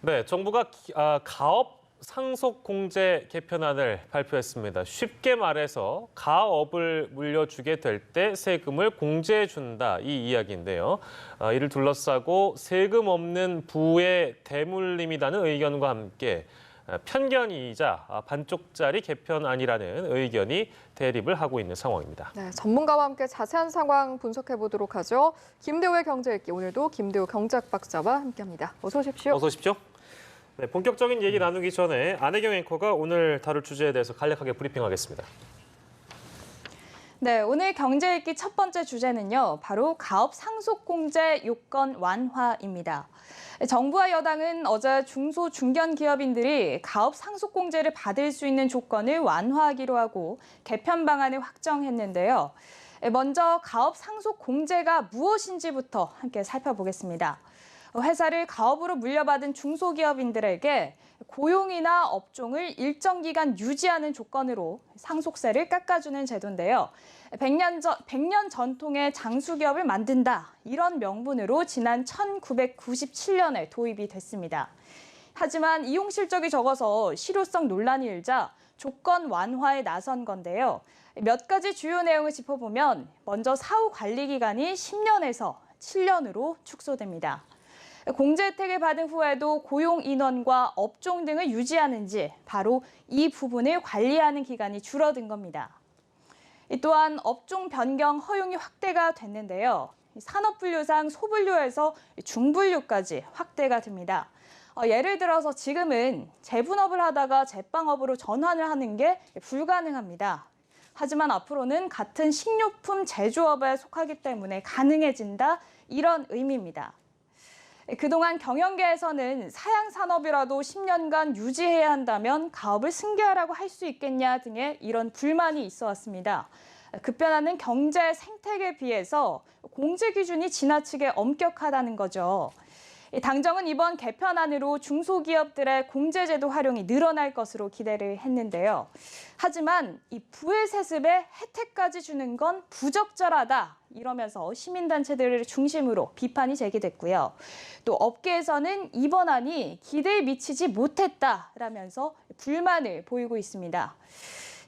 네, 정부가 가업 상속 공제 개편안을 발표했습니다. 쉽게 말해서 가업을 물려주게 될 때 세금을 공제해 준다 이 이야기인데요. 이를 둘러싸고 세금 없는 부의 대물림이라는 의견과 함께 편견이자 반쪽짜리 개편안이라는 의견이 대립을 하고 있는 상황입니다. 네, 전문가와 함께 자세한 상황 분석해 보도록 하죠. 김대우의 경제읽기, 오늘도 김대우 경제학 박사와 함께합니다. 어서 오십시오. 어서 오십시오. 네, 본격적인 얘기 나누기 전에 안혜경 앵커가 오늘 다룰 주제에 대해서 간략하게 브리핑하겠습니다. 네, 오늘 경제읽기 첫 번째 주제는요, 바로 가업 상속공제 요건 완화입니다. 정부와 여당은 어제 중소 중견 기업인들이 가업 상속공제를 받을 수 있는 조건을 완화하기로 하고 개편 방안을 확정했는데요. 먼저 가업 상속공제가 무엇인지부터 함께 살펴보겠습니다. 회사를 가업으로 물려받은 중소기업인들에게 고용이나 업종을 일정 기간 유지하는 조건으로 상속세를 깎아주는 제도인데요. 100년 전통의 장수기업을 만든다, 이런 명분으로 지난 1997년에 도입이 됐습니다. 하지만 이용 실적이 적어서 실효성 논란이 일자 조건 완화에 나선 건데요. 몇 가지 주요 내용을 짚어보면 먼저 사후 관리 기간이 10년에서 7년으로 축소됩니다. 공제 혜택을 받은 후에도 고용 인원과 업종 등을 유지하는지 바로 이 부분을 관리하는 기간이 줄어든 겁니다. 또한 업종 변경 허용이 확대가 됐는데요. 산업분류상 소분류에서 중분류까지 확대가 됩니다. 예를 들어서 지금은 제분업을 하다가 제빵업으로 전환을 하는 게 불가능합니다. 하지만 앞으로는 같은 식료품 제조업에 속하기 때문에 가능해진다, 이런 의미입니다. 그동안 경영계에서는 사양산업이라도 10년간 유지해야 한다면 가업을 승계하라고 할 수 있겠냐 등의 이런 불만이 있어 왔습니다. 급변하는 경제 생태계에 비해서 공제 기준이 지나치게 엄격하다는 거죠. 당정은 이번 개편안으로 중소기업들의 공제제도 활용이 늘어날 것으로 기대를 했는데요. 하지만 이 부의 세습에 혜택까지 주는 건 부적절하다, 이러면서 시민단체들을 중심으로 비판이 제기됐고요. 또 업계에서는 이번 안이 기대에 미치지 못했다라면서 불만을 보이고 있습니다.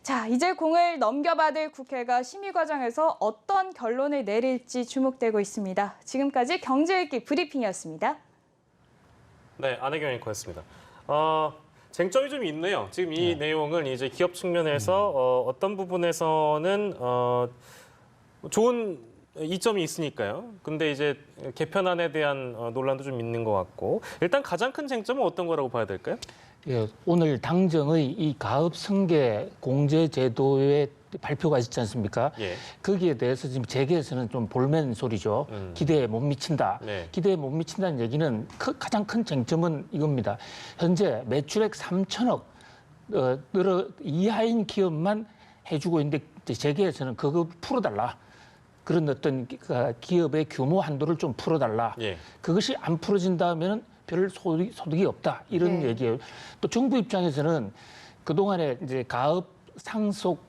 자, 이제 공을 넘겨받을 국회가 심의 과정에서 어떤 결론을 내릴지 주목되고 있습니다. 지금까지 경제읽기 브리핑이었습니다. 네, 안혜경 앵커였습니다. 쟁점이 좀 있네요. 지금 이 내용은 이제 기업 측면에서 어떤 부분에서는 좋은 이점이 있으니까요. 근데 이제 개편안에 대한 논란도 좀 있는 것 같고, 일단 가장 큰 쟁점은 어떤 거라고 봐야 될까요? 예, 오늘 당정의 이 가업 승계 공제 제도의 발표가 있지 않습니까? 예. 거기에 대해서 지금 재계에서는 좀 볼멘 소리죠. 기대에 못 미친다. 네. 기대에 못 미친다는 얘기는 가장 큰 쟁점은 이겁니다. 현재 매출액 3천억 이하인 기업만 해주고 있는데 재계에서는 그거 풀어달라. 그런 어떤 기업의 규모 한도를 좀 풀어달라. 예. 그것이 안 풀어진다면 별 소득이 없다, 이런 얘기예요. 또 정부 입장에서는 그동안에 이제 가업 상속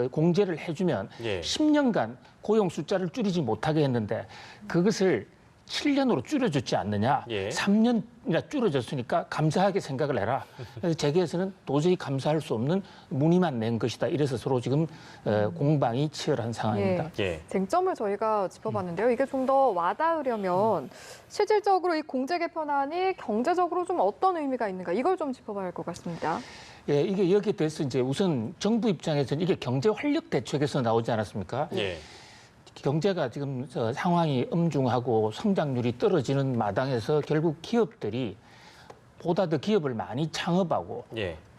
공제를 해주면 10년간 고용 숫자를 줄이지 못하게 했는데 그것을 7년으로 줄여줬지 않느냐. 3년이나 줄여줬으니까 감사하게 생각을 해라. 그래서 재계에서는 도저히 감사할 수 없는 문의만 낸 것이다. 이래서 서로 지금 공방이 치열한 상황입니다. 쟁점을 저희가 짚어봤는데요. 이게 좀 더 와닿으려면 실질적으로 이 공제 개편안이 경제적으로 좀 어떤 의미가 있는가, 이걸 좀 짚어봐야 할 것 같습니다. 예, 이게 여기에 대해서 이제 우선 정부 입장에서는 이게 경제 활력 대책에서 나오지 않았습니까? 경제가 지금 상황이 엄중하고 성장률이 떨어지는 마당에서 결국 기업들이 보다 더 기업을 많이 창업하고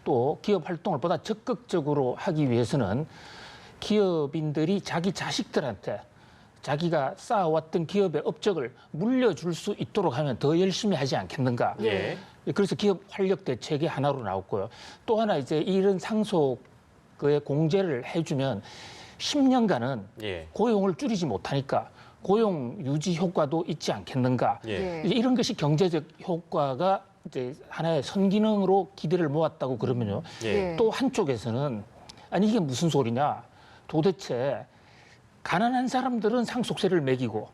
또 기업 활동을 보다 적극적으로 하기 위해서는 기업인들이 자기 자식들한테 자기가 쌓아왔던 기업의 업적을 물려줄 수 있도록 하면 더 열심히 하지 않겠는가. 그래서 기업 활력 대책이 하나로 나왔고요. 또 하나 이제 이런 상속의 공제를 해주면 10년간은 고용을 줄이지 못하니까 고용 유지 효과도 있지 않겠는가. 이제 이런 것이 경제적 효과가 이제 하나의 선기능으로 기대를 모았다고 그러면요. 또 한쪽에서는 아니 이게 무슨 소리냐. 도대체 가난한 사람들은 상속세를 매기고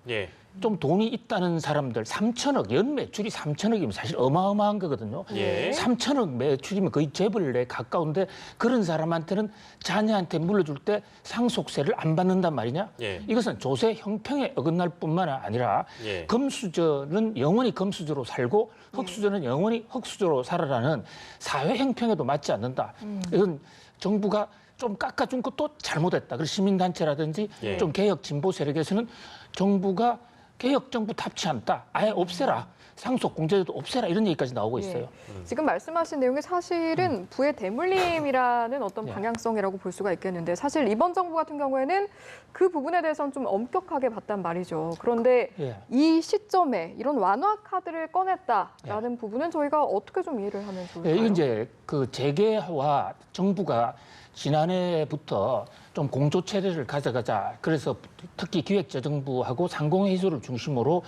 좀 돈이 있다는 사람들 3천억, 연 매출이 3천억이면 사실 어마어마한 거거든요. 예. 3천억 매출이면 거의 재벌에 가까운데 그런 사람한테는 자녀한테 물려줄 때 상속세를 안 받는단 말이냐? 예. 이것은 조세 형평에 어긋날 뿐만 아니라 예. 금수저는 영원히 금수저로 살고 흙수저는 영원히 흙수저로 살아라는 사회 형평에도 맞지 않는다. 이건 정부가 좀 깎아준 것도 잘못했다. 그래서 시민단체라든지 예. 좀 개혁 진보 세력에서는 정부가 개혁 정부 답치 않다. 아예 없애라. 상속 공제도 없애라 이런 얘기까지 나오고 있어요. 지금 말씀하신 내용이 사실은 부의 대물림이라는 어떤 예. 방향성이라고 볼 수가 있겠는데 사실 이번 정부 같은 경우에는 그 부분에 대해서는 좀 엄격하게 봤단 말이죠. 그런데 예. 이 시점에 이런 완화 카드를 꺼냈다라는 부분은 저희가 어떻게 좀 이해를 하면 좋을까요? 예, 이건 이제 그 재계와 정부가 지난해부터 좀 공조 체제를 가져가자. 그래서 특히 기획재정부하고 상공회의소를 중심으로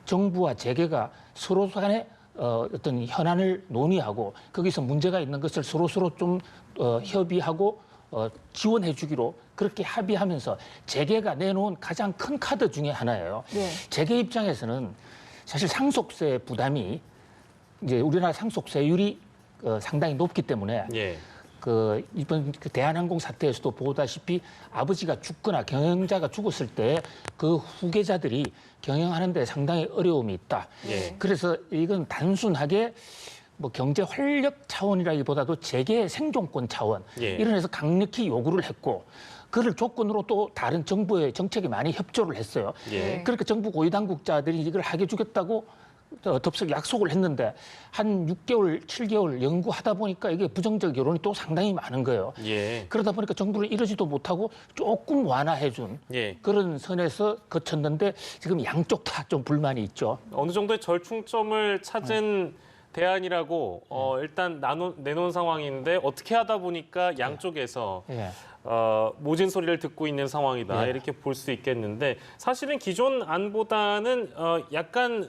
정부와 재계가 서로 간에 어떤 현안을 논의하고 거기서 문제가 있는 것을 서로 좀 협의하고 지원해 주기로 그렇게 합의하면서 재계가 내놓은 가장 큰 카드 중에 하나예요. 네. 재계 입장에서는 사실 상속세 부담이 이제 우리나라 상속세율이 상당히 높기 때문에 예. 이번 대한항공 사태에서도 보다시피 아버지가 죽거나 경영자가 죽었을 때 그 후계자들이 경영하는 데 상당히 어려움이 있다. 예. 그래서 이건 단순하게 뭐 경제 활력 차원이라기보다도 재계의 생존권 차원 예. 이런 데서 강력히 요구를 했고 그를 조건으로 또 다른 정부의 정책에 많이 협조를 했어요. 예. 그러니까 정부 고위 당국자들이 이걸 하게 주겠다고 덥석 약속을 했는데 한 6개월, 7개월 연구하다 보니까 이게 부정적 여론이 또 상당히 많은 거예요. 예. 그러다 보니까 정부는 이러지도 못하고 조금 완화해준 예. 그런 선에서 거쳤는데 지금 양쪽 다 좀 불만이 있죠. 어느 정도의 절충점을 찾은 대안이라고 일단 내놓은 상황인데 어떻게 하다 보니까 양쪽에서 예. 모진 소리를 듣고 있는 상황이다 예. 이렇게 볼 수 있겠는데 사실은 기존 안보다는 약간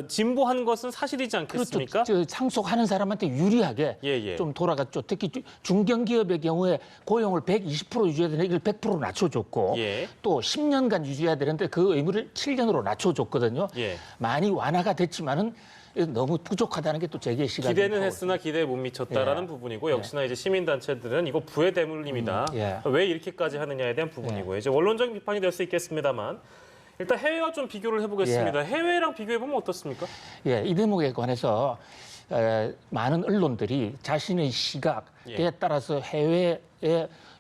진보한 것은 사실이지 않겠습니까? 그렇죠. 상속하는 사람한테 유리하게 예. 좀 돌아갔죠. 특히 중견기업의 경우에 고용을 120% 유지해야 되는데 이걸 100% 낮춰줬고 예. 또 10년간 유지해야 되는데 그 의무를 7년으로 낮춰줬거든요. 예. 많이 완화가 됐지만은 너무 부족하다는 게 또 재계의 시각이 기대는 했으나 기대에 못 미쳤다라는 예. 부분이고 역시나 이제 시민단체들은 이거 부의 대물림이다. 예. 왜 이렇게까지 하느냐에 대한 부분이고 이제 원론적인 비판이 될 수 있겠습니다만 일단 해외와 좀 비교를 해보겠습니다. 해외랑 비교해보면 어떻습니까? 예, 이 대목에 관해서 많은 언론들이 자신의 시각에 따라서 해외에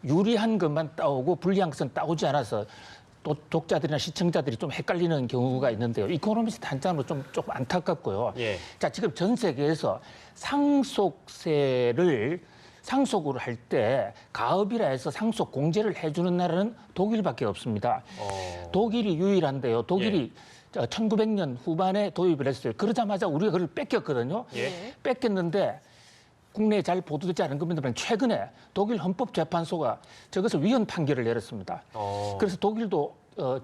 유리한 것만 따오고 불리한 것은 따오지 않아서 또 독자들이나 시청자들이 좀 헷갈리는 경우가 있는데요. 이코노미스트 단장으로 좀 조금 안타깝고요. 예. 자, 지금 전 세계에서 상속을 할 때 가업이라 해서 상속 공제를 해주는 나라는 독일밖에 없습니다. 독일이 유일한데요. 독일이 1900년 후반에 도입을 했어요. 그러자마자 우리가 그걸 뺏겼거든요. 예. 뺏겼는데 국내에 잘 보도되지 않은 겁니다만 최근에 독일 헌법재판소가 저것을 위헌 판결을 내렸습니다. 그래서 독일도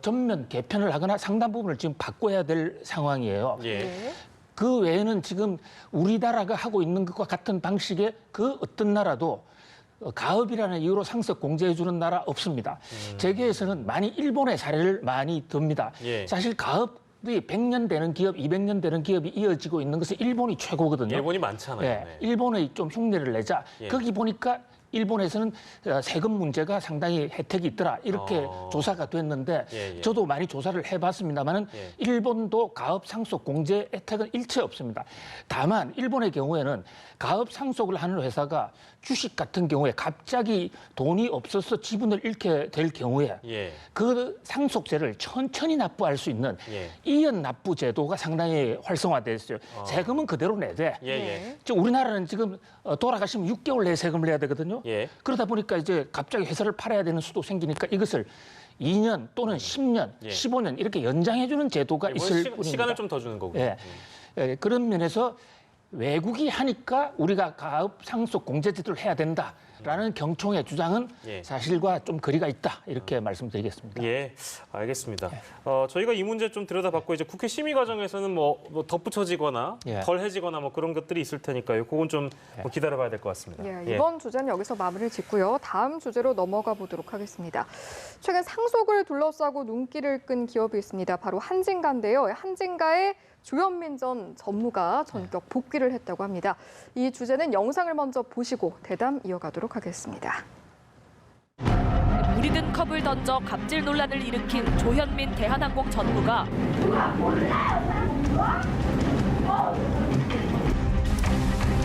전면 개편을 하거나 상당 부분을 지금 바꿔야 될 상황이에요. 예. 그 외에는 지금 우리나라가 하고 있는 것과 같은 방식의 그 어떤 나라도 가업이라는 이유로 상속 공제해 주는 나라 없습니다. 재계에서는 많이 일본의 사례를 많이 듭니다. 예. 사실 가업이 100년 되는 기업, 200년 되는 기업이 이어지고 있는 것은 일본이 최고거든요. 일본이 많잖아요. 예, 네. 일본의 좀 흉내를 내자. 예. 거기 보니까 일본에서는 세금 문제가 상당히 혜택이 있더라. 이렇게 조사가 됐는데 예. 저도 많이 조사를 해봤습니다만은 예. 일본도 가업 상속 공제 혜택은 일체 없습니다. 다만 일본의 경우에는 가업 상속을 하는 회사가 주식 같은 경우에 갑자기 돈이 없어서 지분을 잃게 될 경우에 예. 그 상속세를 천천히 납부할 수 있는 예. 이연 납부 제도가 상당히 활성화돼 있어요. 세금은 그대로 내되 예. 지금 우리나라는 지금 돌아가시면 6개월 내에 세금을 내야 되거든요. 예. 그러다 보니까 이제 갑자기 회사를 팔아야 되는 수도 생기니까 이것을 2년 또는 10년, 예. 15년 이렇게 연장해주는 제도가 있을 뿐입니다. 시간을 좀 더 주는 거고요. 예. 예, 그런 면에서 외국이 하니까 우리가 가업 상속 공제 제도를 해야 된다. 있다라는 경총의 주장은 예. 사실과 좀 거리가 있다 이렇게 말씀드리겠습니다. 예, 알겠습니다. 저희가 이 문제 좀 들여다봤고 이제 국회 심의 과정에서는 뭐 덧붙여지거나 예. 덜해지거나 뭐 그런 것들이 있을 테니까요. 그건 좀 뭐 기다려봐야 될 것 같습니다. 예, 이번 주제는 여기서 마무리를 짓고요. 다음 주제로 넘어가 보도록 하겠습니다. 최근 상속을 둘러싸고 눈길을 끈 기업이 있습니다. 바로 한진가인데요. 한진가의 조현민 전 전무가 전격 복귀를 했다고 합니다. 이 주제는 영상을 먼저 보시고 대담 이어가도록 하겠습니다. 물이 든 컵을 던져 갑질 논란을 일으킨 조현민 대한항공 전무가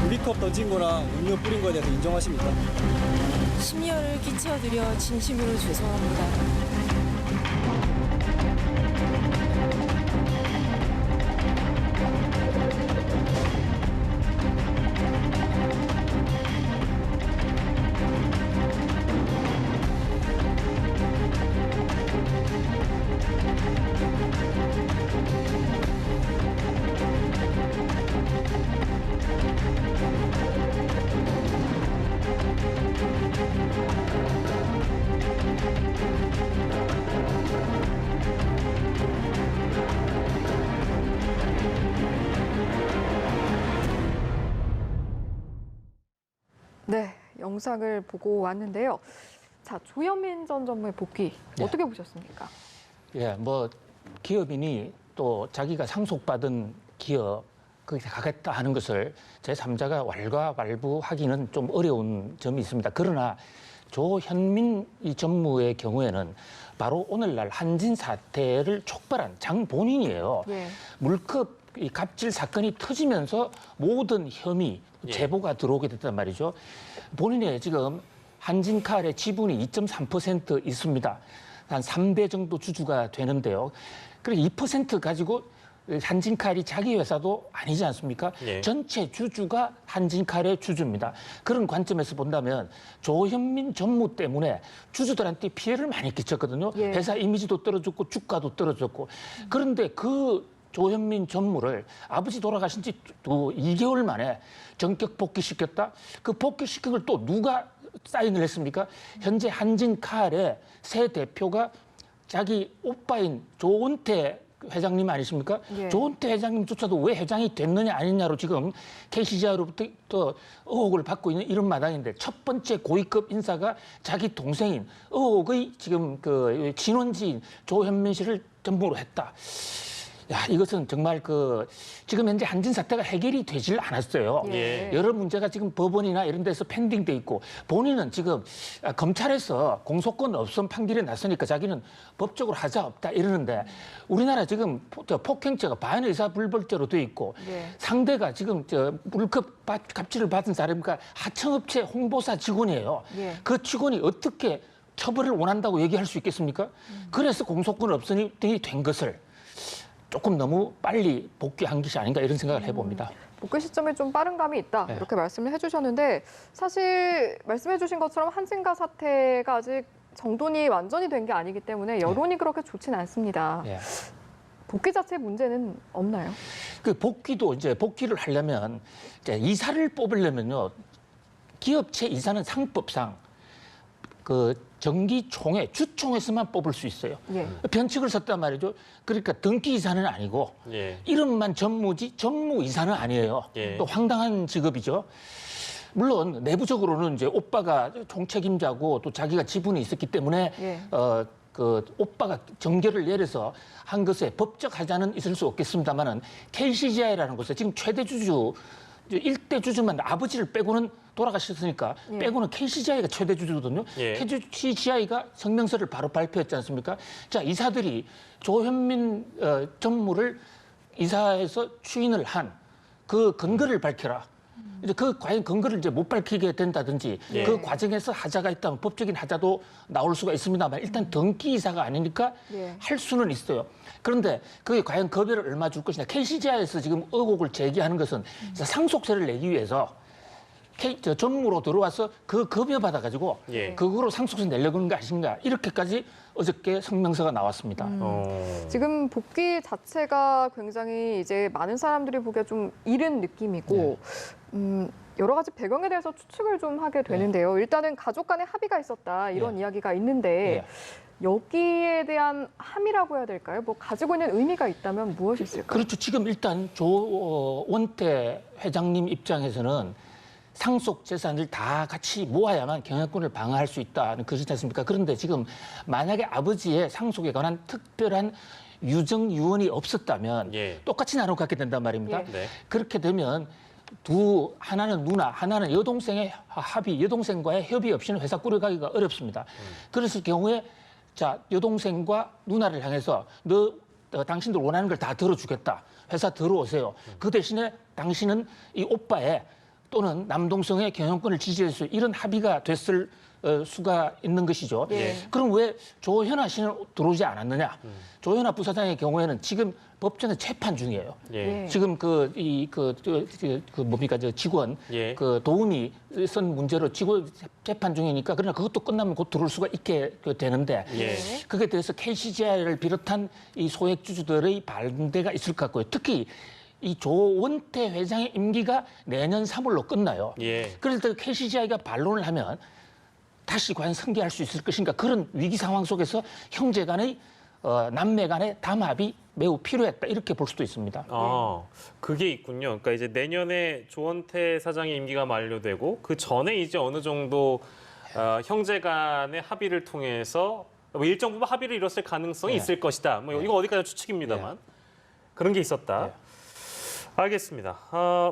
우리컵 던진 거랑 음료 뿌린 거에 대해서 인정하십니까? 심려를 끼쳐드려 진심으로 죄송합니다. 네, 영상을 보고 왔는데요. 자, 조현민 전 전무의 복귀 어떻게 보셨습니까? 예, 뭐 기업인이 또 자기가 상속받은 기업 거기서 가겠다 하는 것을 제3자가 왈가왈부하기는 좀 어려운 점이 있습니다. 그러나 조현민 이 전무의 경우에는 바로 오늘날 한진 사태를 촉발한 장 본인이에요. 예. 물컵 이 갑질 사건이 터지면서 모든 혐의, 제보가 들어오게 됐단 말이죠. 본인의 지금 한진칼의 지분이 2.3% 있습니다. 한 3배 정도 주주가 되는데요. 그리고 2% 가지고 한진칼이 자기 회사도 아니지 않습니까? 예. 전체 주주가 한진칼의 주주입니다. 그런 관점에서 본다면 조현민 전무 때문에 주주들한테 피해를 많이 끼쳤거든요. 예. 회사 이미지도 떨어졌고 주가도 떨어졌고. 그런데 그 조현민 전무를 아버지 돌아가신 지 또 2개월 만에 전격 복귀시켰다? 그 복귀시킨 걸 또 누가 사인을 했습니까? 현재 한진칼의 새 대표가 자기 오빠인 조은태 회장님 아니십니까? 예. 조은태 회장님조차도 왜 회장이 됐느냐 아니냐로 지금 KCGI로부터 또 의혹을 받고 있는 이런 마당인데 첫 번째 고위급 인사가 자기 동생인 의혹의 지금 그 친원지인 조현민 씨를 전무로 했다. 야, 이것은 정말 지금 현재 한진 사태가 해결이 되질 않았어요. 예. 여러 문제가 지금 법원이나 이런 데서 펜딩돼 있고 본인은 지금 검찰에서 공소권 없음 판결이 났으니까 자기는 법적으로 하자 없다 이러는데 우리나라 지금 폭행죄가 반의사불벌죄로 돼 있고 예. 상대가 지금 물컵 갑질을 받은 사람이니까 하청업체 홍보사 직원이에요. 예. 그 직원이 어떻게 처벌을 원한다고 얘기할 수 있겠습니까? 그래서 공소권 없음이 된 것을 조금 너무 빨리 복귀한 것이 아닌가 이런 생각을 해봅니다. 복귀 시점에 좀 빠른 감이 있다 네. 이렇게 말씀을 해주셨는데 사실 말씀해주신 것처럼 한진가 사태가 아직 정돈이 완전히 된 게 아니기 때문에 여론이 그렇게 좋진 않습니다. 예. 복귀 자체의 문제는 없나요? 그 복귀도 이제 복귀를 하려면 이제 이사를 뽑으려면요 기업체 이사는 상법상 그 정기총회 주총에서만 뽑을 수 있어요. 예. 변칙을 썼단 말이죠. 그러니까 등기 이사는 아니고 예. 이름만 전무지 전무 이사는 아니에요. 예. 또 황당한 직업이죠. 물론 내부적으로는 이제 오빠가 총책임자고 또 자기가 지분이 있었기 때문에 예. 그 오빠가 정결을 내려서 한 것에 법적 하자는 있을 수 없겠습니다만은 KCGI라는 곳에 지금 최대 주주 일대 주주만 아버지를 빼고는 돌아가셨으니까 예. 빼고는 KCGI가 최대 주주거든요. 예. KCGI가 성명서를 바로 발표했지 않습니까? 자, 이사들이 조현민 전무를 이사에서 추인을 한 그 근거를 밝혀라. 이제 그 과연 근거를 이제 못 밝히게 된다든지 예. 그 과정에서 하자가 있다면 법적인 하자도 나올 수가 있습니다만 일단 등기 이사가 아니니까 예. 할 수는 있어요. 그런데 그게 과연 급여를 얼마 줄 것이냐. KCGI에서 지금 의혹을 제기하는 것은 상속세를 내기 위해서 전무로 들어와서 그 급여받아 가지고 예. 그거로 상속세 내려고 하는 거 아닌가 이렇게까지 어저께 성명서가 나왔습니다. 지금 복귀 자체가 굉장히 이제 많은 사람들이 보기에 좀 이른 느낌이고 여러 가지 배경에 대해서 추측을 좀 하게 되는데요. 일단은 가족 간의 합의가 있었다 이런 이야기가 있는데 여기에 대한 함이라고 해야 될까요? 뭐 가지고 있는 의미가 있다면 무엇이 있을까요? 그렇죠. 지금 일단 조원태 회장님 입장에서는 상속 재산을 다 같이 모아야만 경영권을 방어할 수 있다는 것이지 않습니까? 그런데 지금 만약에 아버지의 상속에 관한 특별한 유정 유언이 없었다면 똑같이 나눠 갖게 된단 말입니다. 네. 그렇게 되면 하나는 누나, 하나는 여동생의 합의, 여동생과의 협의 없이는 회사 꾸려가기가 어렵습니다. 그랬을 경우에 자 여동생과 누나를 향해서 당신들 원하는 걸 다 들어주겠다. 회사 들어오세요. 그 대신에 당신은 이 오빠의 또는 남동생의 경영권을 지지할 수 이런 합의가 됐을 수가 있는 것이죠. 그럼 왜 조현아 씨는 들어오지 않았느냐? 조현아 부사장의 경우에는 지금 법정에 재판 중이에요. 지금 뭡니까 저 직원 그 도우미 선 문제로 직원 재판 중이니까 그러나 그것도 끝나면 곧 들어올 수가 있게 되는데 그게 대해서 KCGI를 비롯한 이 소액주주들의 반대가 있을 것 같고요. 특히 이 조원태 회장의 임기가 내년 3월로 끝나요. 그럴 때 KCGI가 반론을 하면 다시 과연 승계할 수 있을 것인가 그런 위기 상황 속에서 형제 간의 남매 간의 담합이 매우 필요했다 이렇게 볼 수도 있습니다. 그게 있군요. 그러니까 이제 내년에 조원태 사장의 임기가 만료되고 그 전에 이제 어느 정도 형제 간의 합의를 통해서 뭐 일정 부분 합의를 이뤘을 가능성이 있을 것이다. 뭐 이거 어디까지 추측입니다만 그런 게 있었다. 알겠습니다.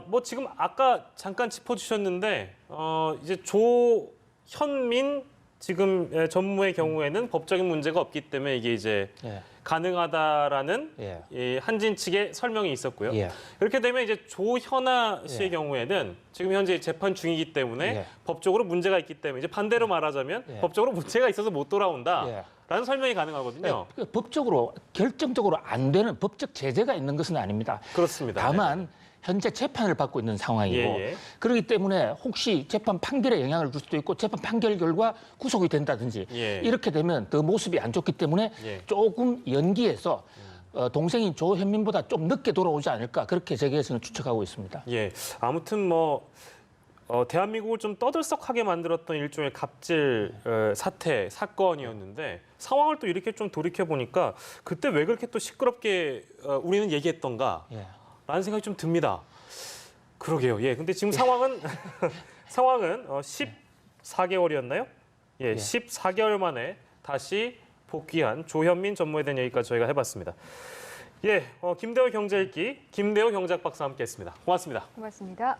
뭐 지금 아까 잠깐 짚어주셨는데 이제 조현민 지금 전무의 경우에는 법적인 문제가 없기 때문에 이게 이제 가능하다라는 이 한진 측의 설명이 있었고요. 이렇게 되면 이제 조현아 씨의 경우에는 지금 현재 재판 중이기 때문에 법적으로 문제가 있기 때문에 이제 반대로 말하자면 법적으로 문제가 있어서 못 돌아온다라는 설명이 가능하거든요. 법적으로 결정적으로 안 되는 법적 제재가 있는 것은 아닙니다. 그렇습니다. 다만 현재 재판을 받고 있는 상황이고 그렇기 때문에 혹시 재판 판결에 영향을 줄 수도 있고 재판 판결 결과 구속이 된다든지 이렇게 되면 더 모습이 안 좋기 때문에 조금 연기해서 동생인 조현민보다 좀 늦게 돌아오지 않을까 그렇게 재계에서는 추측하고 있습니다. 아무튼 뭐 대한민국을 좀 떠들썩하게 만들었던 일종의 갑질 사건이었는데 상황을 또 이렇게 좀 돌이켜 보니까 그때 왜 그렇게 또 시끄럽게 우리는 얘기했던가? 라는 생각이 좀 듭니다. 그러게요. 근데 지금 상황은 14개월이었나요? 14개월 만에 다시 복귀한 조현민 전무에 대한 얘기까지 저희가 해봤습니다. 김대호 경제읽기 김대호 경제학 박사와 함께했습니다. 고맙습니다. 고맙습니다.